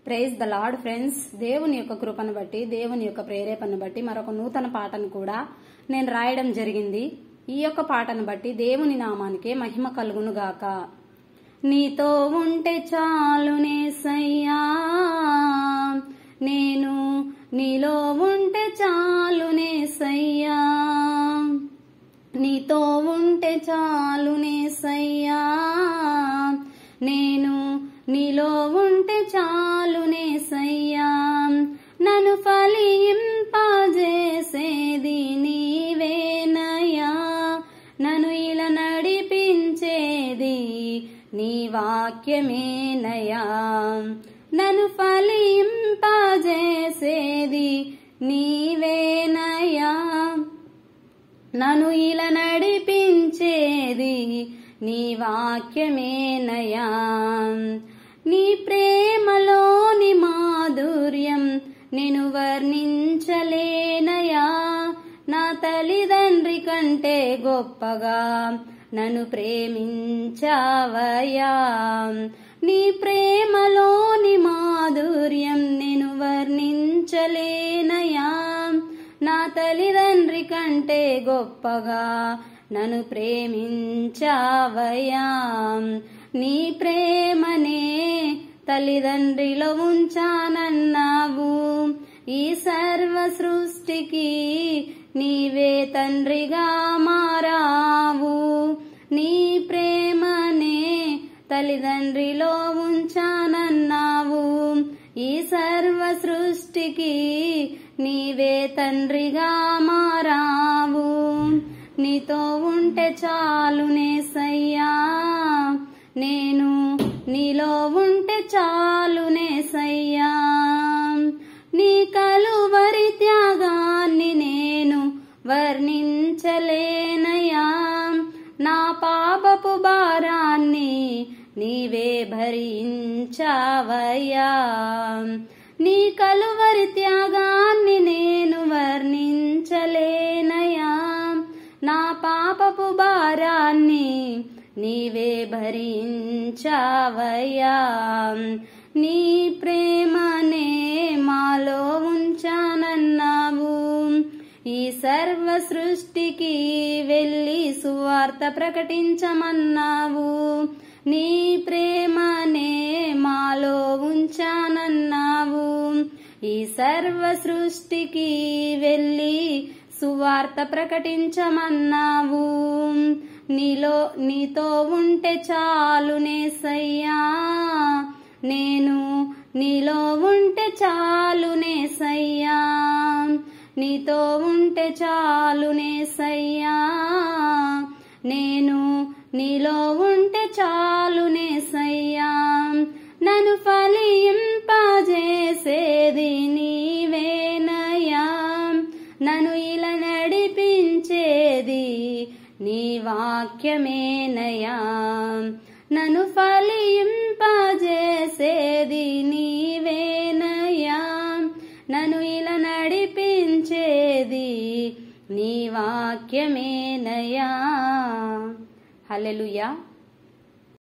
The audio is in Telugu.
Praise the lord friends. దేవుని యొక్క కృపను బట్టి, దేవుని యొక్క ప్రేరేపణను బట్టి మరొక నూతన పాటను కూడా నేను రాయడం జరిగింది. ఈ యొక్క పాటను బట్టి దేవుని నామానికే మహిమ కలుగును గాక. నీతో ఉంటే చాలునేసయ్యా, నేను నీలో ఉంటే చాలునేసయ్యా, నీతో ఉంటే చాలునేసయ్యా, నేను నీలో ఉంటే చాలునేసయ్యా. నన్ను ఫలింపజేసేది నీవేనయ్యా, నన్ను ఇలా నడిపించేది నీ వాక్యమేనయ్యా. నన్ను ఫలింపజేసేది నీవేనయ్యా, నన్ను ఇలా నడిపించేది నీ వాక్యమేనయ్యా. నీ ప్రేమలోని మాధుర్యం నేను వర్ణించలేనయా, నా తల్లిదండ్రి కంటే గొప్పగా నన్ను ప్రేమించావయ్యా. నీ ప్రేమలోని మాధుర్యం నేను వర్ణించలేనయా, నా తల్లిదండ్రి కంటే గొప్పగా నన్ను ప్రేమించావయ్యా. నీ ప్రేమనే తల్లిదండ్రిలో ఉంచానన్నావు, ఈ సర్వ సృష్టికి నీవే తండ్రిగా మారావు. నీ ప్రేమనే తల్లిదండ్రిలో ఉంచానన్నావు, ఈ సర్వ సృష్టికి నీవే తండ్రిగా మారావు. నీతో ఉంటే చాలునేసయ్యా, నేను నీలో ఉంటే చాలునేసయ్యా. నీ కలువరి త్యాగాన్ని నేను వర్ణించలేనయా, నా పాపపు భారాన్ని నీవే భరించావయ్యా. నీ కలువరి త్యాగాన్ని నేను వర్ణించలేనయా, నా పాపపు భారాన్ని నీవే భరించావయ్యా. నీ ప్రేమనే మాలో ఉంచానన్నావు, ఈ సర్వ సృష్టికి వెళ్ళి సువార్త ప్రకటించమన్నావు. నీ ప్రేమనే మాలో ఉంచానన్నావు, ఈ సర్వ సృష్టికి వెళ్ళి సువార్త ప్రకటించమన్నావు. నీతో ఉంటే చాలునేసయ్యా, నేను నీలో ఉంటే చాలునేసయ్యా, నీతో ఉంటే చాలునేసయ్యా, నేను నీలో ఉంటే చాలునేసయ్యా. నన్ను ఫలింపజేసేది నీవేనయ్యా, నన్ను ఇలా నడిపించేది నీ వాక్యమేనయ్యా. నన్ను ఫలింపజేసేది నీవేనయ్యా, నన్ను ఇలా నడిపించేది నీ వాక్యమేనయ్యా. హల్లెలూయా.